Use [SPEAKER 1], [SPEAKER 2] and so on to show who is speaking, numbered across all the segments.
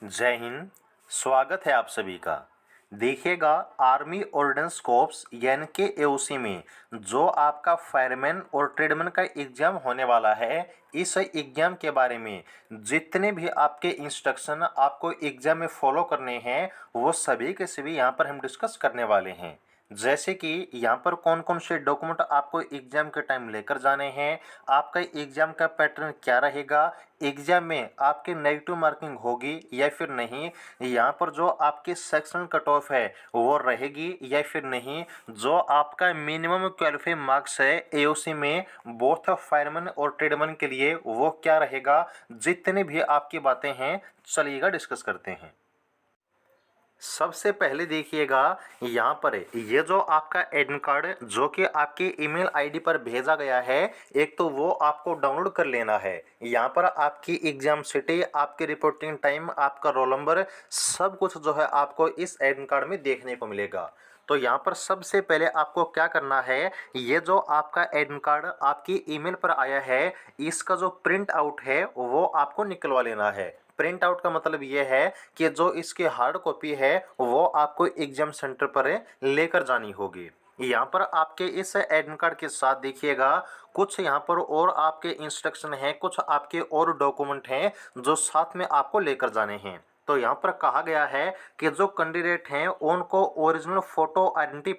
[SPEAKER 1] जय हिंद। स्वागत है आप सभी का। देखिएगा, आर्मी ऑर्डिनेंस कॉर्प्स यानी कि एओसी में जो आपका फायरमैन और ट्रेडमैन का एग्ज़ाम होने वाला है, इस एग्ज़ाम के बारे में जितने भी आपके इंस्ट्रक्शन आपको एग्ज़ाम में फॉलो करने हैं, वो सभी के सभी यहाँ पर हम डिस्कस करने वाले हैं। जैसे कि यहाँ पर कौन कौन से डॉक्यूमेंट आपको एग्ज़ाम के टाइम लेकर जाने हैं, आपका एग्ज़ाम का पैटर्न क्या रहेगा, एग्ज़ाम में आपकी नेगेटिव मार्किंग होगी या फिर नहीं, यहाँ पर जो आपकी सेक्शन कट ऑफ है वो रहेगी या फिर नहीं, जो आपका मिनिमम क्वालिफाइंग मार्क्स है एओसी में बोथ फायरमैन और ट्रेडमैन के लिए वो क्या रहेगा, जितनी भी आपकी बातें हैं चलिएगा डिस्कस करते हैं। सबसे पहले देखिएगा, यहाँ पर ये जो आपका एडमिट कार्ड जो कि आपकी ईमेल आईडी पर भेजा गया है, एक तो वो आपको डाउनलोड कर लेना है। यहाँ पर आपकी एग्जाम सिटी, आपकी रिपोर्टिंग टाइम, आपका रोल नंबर, सब कुछ जो है आपको इस एडमिट कार्ड में देखने को मिलेगा। तो यहाँ पर सबसे पहले आपको क्या करना है, ये जो आपका एडमिट कार्ड आपकी ईमेल पर आया है, इसका जो प्रिंट आउट है वो आपको निकलवा लेना है। प्रिंट आउट का मतलब ये है कि जो इसकी हार्ड कॉपी है वो आपको एग्जाम सेंटर पर लेकर जानी होगी। यहाँ पर आपके इस एडमिट कार्ड के साथ देखिएगा, कुछ यहाँ पर और आपके इंस्ट्रक्शन हैं, कुछ आपके और डॉक्यूमेंट हैं जो साथ में आपको लेकर जाने हैं। तो यहाँ पर कहा गया है कि जो कैंडिडेट हैं उनको ओरिजिनल फोटो आइडेंटिटी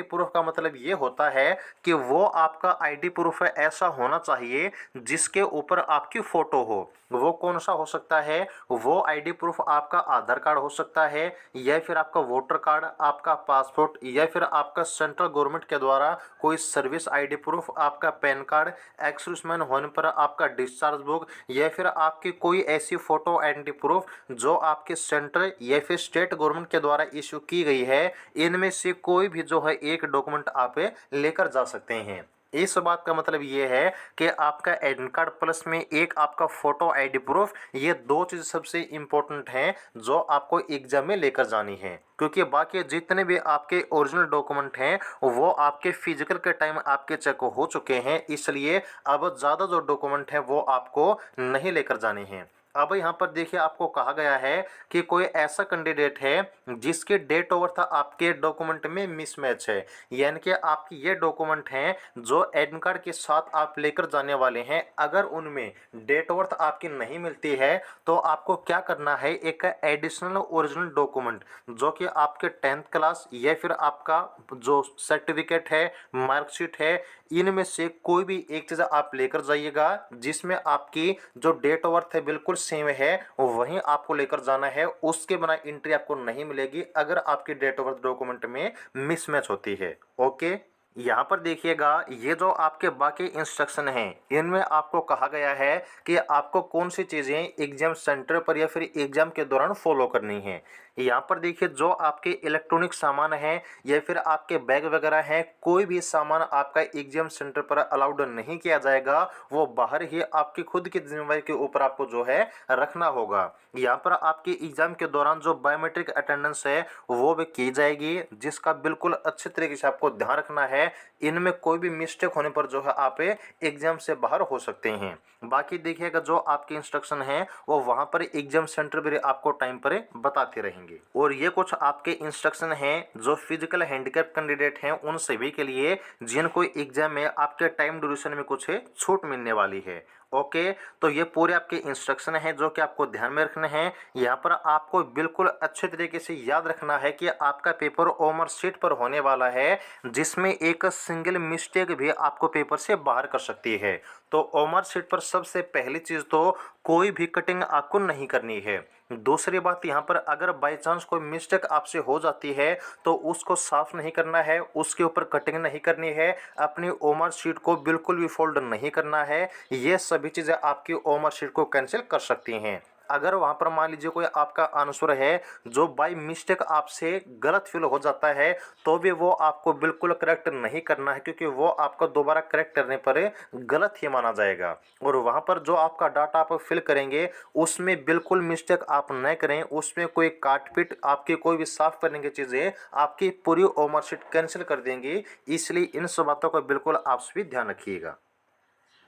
[SPEAKER 1] प्रूफ का मतलब ये होता है कि वो आपका आईडी प्रूफ ऐसा होना चाहिए जिसके ऊपर आपकी फ़ोटो हो। वो कौन सा हो सकता है, वो आईडी प्रूफ आपका आधार कार्ड हो सकता है, या फिर आपका वोटर कार्ड, आपका पासपोर्ट, या फिर आपका सेंट्रल गवर्नमेंट के द्वारा कोई सर्विस आईडी प्रूफ, आपका पैन कार्ड, एक्सर्विसमैन होने पर आपका डिस्चार्ज बुक, या फिर आपकी कोई ऐसी फ़ोटो आइडेंटिटी प्रूफ जो आपके सेंट्रल या फिर स्टेट गवर्नमेंट के द्वारा इशू की गई है। इनमें से कोई भी जो है एक डॉक्यूमेंट आप लेकर जा सकते हैं। इस बात का मतलब ये है कि आपका एडमिट कार्ड प्लस में एक आपका फोटो आईडी प्रूफ, ये दो चीज़ सबसे इम्पोर्टेंट हैं जो आपको एग्जाम में लेकर जानी है। क्योंकि बाकी जितने भी आपके ओरिजिनल डॉक्यूमेंट हैं वो आपके फिजिकल के टाइम आपके चेक हो चुके हैं, इसलिए अब ज़्यादा जो डॉक्यूमेंट हैं वो आपको नहीं लेकर जाने हैं। अब यहाँ पर देखिए, आपको कहा गया है कि कोई ऐसा कैंडिडेट है जिसके डेट ऑफ बर्थ आपके डॉक्यूमेंट में मिसमैच है, यानी कि आपकी ये डॉक्यूमेंट हैं जो एडमिट कार्ड के साथ आप लेकर जाने वाले हैं, अगर उनमें डेट ऑफ बर्थ आपकी नहीं मिलती है तो आपको क्या करना है, एक एडिशनल ओरिजिनल डॉक्यूमेंट जो कि आपके 10th क्लास या फिर आपका जो सर्टिफिकेट है, मार्कशीट है, इनमें से कोई भी एक चीज़ आप लेकर जाइएगा जिसमें आपकी जो डेट ऑफ बर्थ है बिल्कुल सेम है, वहीं आपको लेकर जाना है। उसके बिना एंट्री आपको नहीं मिलेगी अगर आपकी डेट ऑफ बर्थ डॉक्यूमेंट में मिसमैच होती है। ओके, यहाँ पर देखिएगा, ये जो आपके बाकी इंस्ट्रक्शन हैं इनमें आपको कहा गया है कि आपको कौन सी चीज़ें एग्जाम सेंटर पर या फिर एग्जाम के दौरान फॉलो करनी है। यहाँ पर देखिए, जो आपके इलेक्ट्रॉनिक सामान हैं या फिर आपके बैग वगैरह हैं, कोई भी सामान आपका एग्जाम सेंटर पर अलाउड नहीं किया जाएगा, वो बाहर ही आपकी खुद की जिम्मेदारी के ऊपर आपको जो है रखना होगा। यहाँ पर आपके एग्जाम के दौरान जो बायोमेट्रिक अटेंडेंस है वो भी की जाएगी, जिसका बिल्कुल अच्छे तरीके से आपको ध्यान रखना है। इनमें कोई भी मिस्टेक होने पर जो है आप एग्जाम से बाहर हो सकते हैं। बाकी देखिएगा, जो आपके इंस्ट्रक्शन हैं वो वहाँ पर एग्जाम सेंटर पर आपको टाइम पर बताते रहेंगे। और ये कुछ आपके इंस्ट्रक्शन हैं जो फिजिकल हैंडीकैप कैंडिडेट हैं उन सभी के लिए, जिनको एग्जाम में आपके टाइम ड्यूरेशन में कुछ छूट मिलने वाली है। ओके, तो ये पूरे आपके इंस्ट्रक्शन हैं जो कि आपको ध्यान में रखने हैं। यहाँ पर आपको बिल्कुल अच्छे तरीके से याद रखना है कि आपका पेपर ओमर शीट पर होने वाला है, जिसमें एक सिंगल मिस्टेक भी आपको पेपर से बाहर कर सकती है। तो ओमर शीट पर सबसे पहली चीज़ तो कोई भी कटिंग आपको नहीं करनी है। दूसरी बात, यहाँ पर अगर बाई चांस कोई मिस्टेक आपसे हो जाती है तो उसको साफ नहीं करना है, उसके ऊपर कटिंग नहीं करनी है, अपनी ओमर शीट को बिल्कुल भी फोल्ड नहीं करना है। ये सभी चीज़ें आपकी ओमर शीट को कैंसिल कर सकती हैं। अगर वहाँ पर मान लीजिए कोई आपका आंसर है जो बाई मिस्टेक आपसे गलत फिल हो जाता है, तो भी वो आपको बिल्कुल करेक्ट नहीं करना है, क्योंकि वो आपको दोबारा करेक्ट करने पर गलत ही माना जाएगा। और वहाँ पर जो आपका डाटा आप फिल करेंगे उसमें बिल्कुल मिस्टेक आप न करें, उसमें कोई काट पीट आपकी कोई भी साफ करने की चीज़ें आपकी पूरी ओमर शीट कैंसिल कर देंगी। इसलिए इन सब बातों का बिल्कुल आप भी ध्यान रखिएगा।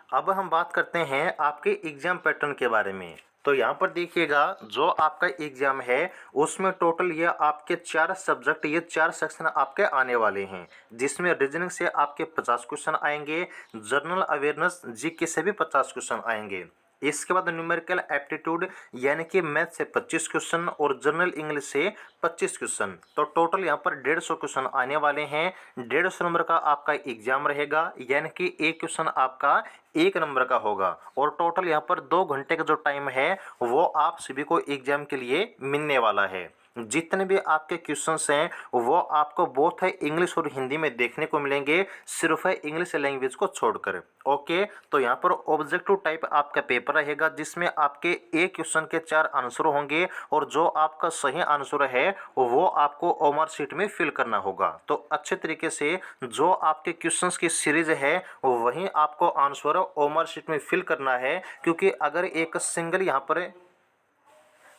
[SPEAKER 1] अब हम बात करते हैं आपके एग्ज़ाम पैटर्न के बारे में। तो यहाँ पर देखिएगा जो आपका एग्जाम है उसमें टोटल ये आपके 4 सब्जेक्ट, ये 4 सेक्शन आपके आने वाले हैं, जिसमें रीजनिंग से आपके 50 क्वेश्चन आएंगे, जनरल अवेयरनेस जीके से भी 50 क्वेश्चन आएंगे। इसके बाद न्यूमेरिकल एप्टीट्यूड यानी कि मैथ से 25 क्वेश्चन और जनरल इंग्लिश से 25 क्वेश्चन। तो टोटल यहाँ पर 150 क्वेश्चन आने वाले हैं। 150 नंबर का आपका एग्जाम रहेगा, यानी कि एक क्वेश्चन आपका 1 नंबर का होगा। और टोटल यहाँ पर 2 घंटे का जो टाइम है वो आप सभी को एग्जाम के लिए मिलने वाला है। जितने भी आपके क्वेश्चंस हैं वो आपको बोथ है इंग्लिश और हिंदी में देखने को मिलेंगे, सिर्फ है इंग्लिश लैंग्वेज को छोड़कर। ओके, तो यहाँ पर ऑब्जेक्टिव टाइप आपका पेपर रहेगा, जिसमें आपके एक क्वेश्चन के 4 आंसर होंगे और जो आपका सही आंसर है वो आपको ओमर शीट में फिल करना होगा। तो अच्छे तरीके से जो आपके क्वेश्चंस की सीरीज है वहीं आपको आंसर ओमर शीट में फिल करना है, क्योंकि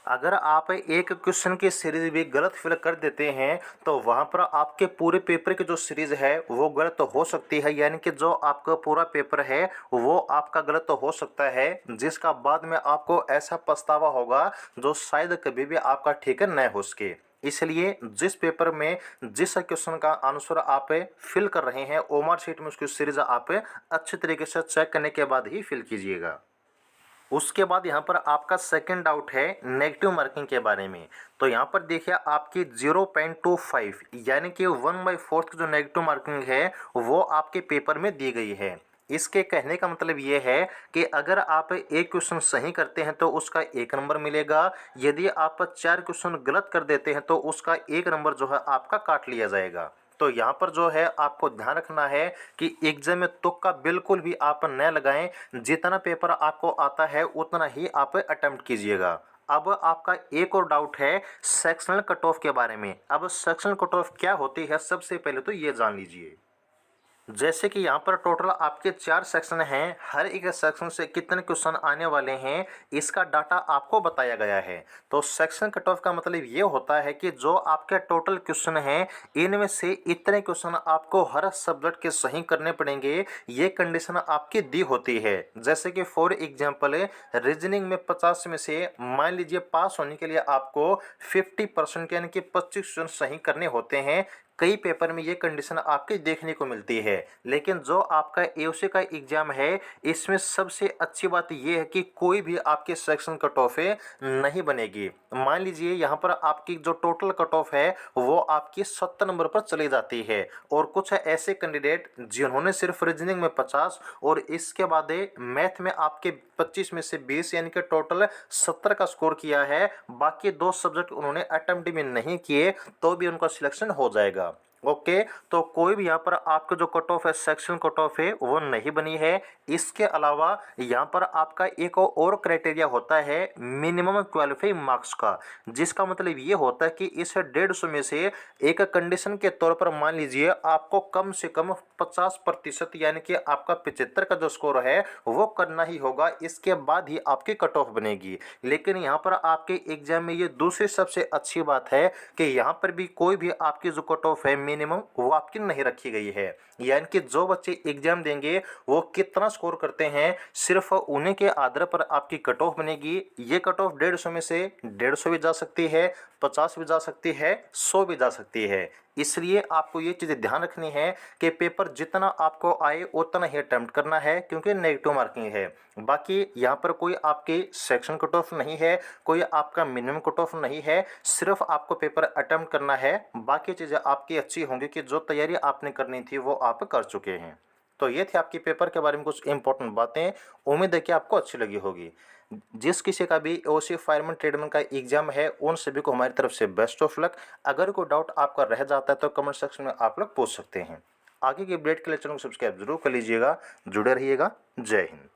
[SPEAKER 1] अगर आप एक क्वेश्चन की सीरीज भी गलत फिल कर देते हैं तो वहां पर आपके पूरे पेपर की जो सीरीज है वो गलत तो हो सकती है, यानी कि जो आपका पूरा पेपर है वो आपका गलत तो हो सकता है, जिसका बाद में आपको ऐसा पछतावा होगा जो शायद कभी भी आपका ठीक न हो सके। इसलिए जिस पेपर में जिस क्वेश्चन का आंसर आप फिल कर रहे हैं ओमर शीट में उसकी सीरीज आप अच्छे तरीके से चेक करने के बाद ही फिल कीजिएगा। उसके बाद यहाँ पर आपका सेकंड डाउट है नेगेटिव मार्किंग के बारे में। तो यहाँ पर देखिए आपकी 0.25 यानी कि 1/4 की जो नेगेटिव मार्किंग है वो आपके पेपर में दी गई है। इसके कहने का मतलब ये है कि अगर आप एक क्वेश्चन सही करते हैं तो उसका 1 नंबर मिलेगा, यदि आप 4 क्वेश्चन गलत कर देते हैं तो उसका 1 नंबर जो है आपका काट लिया जाएगा। तो यहाँ पर जो है आपको ध्यान रखना है कि एग्जाम में तुक्का बिल्कुल भी आप न लगाएं, जितना पेपर आपको आता है उतना ही आप अटेम्प्ट कीजिएगा। अब आपका एक और डाउट है सेक्शनल कट ऑफ के बारे में। अब सेक्शनल कट ऑफ क्या होती है सबसे पहले तो ये जान लीजिए। जैसे कि यहाँ पर टोटल आपके 4 सेक्शन हैं, हर एक सेक्शन से कितने क्वेश्चन आने वाले हैं इसका डाटा आपको बताया गया है। तो सेक्शन कट ऑफ का मतलब ये होता है कि जो आपके टोटल क्वेश्चन हैं इनमें से इतने क्वेश्चन आपको हर सब्जेक्ट के सही करने पड़ेंगे, ये कंडीशन आपकी दी होती है। जैसे कि फॉर एग्जाम्पल रीजनिंग में 50 में से मान लीजिए पास होने के लिए आपको 50% यानी कि 25 क्वेश्चन सही करने होते हैं। कई पेपर में ये कंडीशन आपके देखने को मिलती है, लेकिन जो आपका एओसी का एग्जाम है इसमें सबसे अच्छी बात ये है कि कोई भी आपके सेक्शन कट ऑफ नहीं बनेगी। मान लीजिए यहाँ पर आपकी जो टोटल कट ऑफ है वो आपकी 70 नंबर पर चली जाती है, और कुछ ऐसे कैंडिडेट जिन्होंने सिर्फ रीजनिंग में 50 और इसके बाद मैथ में आपके 25 में से 20 यानी कि टोटल 70 का स्कोर किया है, बाकी 2 सब्जेक्ट उन्होंने अटेम्प्ट भी नहीं किए तो भी उनका सिलेक्शन हो जाएगा। ओके, तो कोई भी यहाँ पर आपका जो कट ऑफ है सेक्शन कट ऑफ है वो नहीं बनी है। इसके अलावा यहाँ पर आपका एक और क्राइटेरिया होता है मिनिमम क्वालिफाइंग मार्क्स का, जिसका मतलब ये होता है कि इस 150 में से एक कंडीशन के तौर पर मान लीजिए आपको कम से कम 50% यानी कि आपका 75 का जो स्कोर है वो करना ही होगा, इसके बाद ही आपकी कट ऑफ बनेगी। लेकिन यहाँ पर आपके एग्जाम में ये दूसरी सबसे अच्छी बात है कि यहाँ पर भी कोई भी आपकी जो कट ऑफ है मिनिमम वो आपकी नहीं रखी गई है, यानी कि जो बच्चे एग्जाम देंगे वो कितना स्कोर करते हैं सिर्फ उन्हीं के आधार पर आपकी कट ऑफ बनेगी। ये कट ऑफ 150 में से 150 भी जा सकती है, 50 भी जा सकती है, 100 भी जा सकती है। इसलिए आपको ये चीज़ें ध्यान रखनी है कि पेपर जितना आपको आए उतना ही अटेम्प्ट करना है, क्योंकि नेगेटिव मार्किंग है। बाकी यहाँ पर कोई आपके सेक्शन कट ऑफ नहीं है, कोई आपका मिनिमम कट ऑफ नहीं है, सिर्फ आपको पेपर अटेम्प्ट करना है। बाकी चीज़ें आपकी अच्छी होंगी कि जो तैयारी आपने करनी थी वो आप कर चुके हैं। तो ये थी आपकी पेपर के बारे में कुछ इंपॉर्टेंट बातें, उम्मीद है कि आपको अच्छी लगी होगी। जिस किसी का भी ओसी फायरमैन ट्रेडमैन का एग्जाम है उन सभी को हमारी तरफ से बेस्ट ऑफ लक। अगर कोई डाउट आपका रह जाता है तो कमेंट सेक्शन में आप लोग पूछ सकते हैं। आगे की अपडेट के लिए चैनल को सब्सक्राइब जरूर कर लीजिएगा। जुड़े रहिएगा। जय हिंद।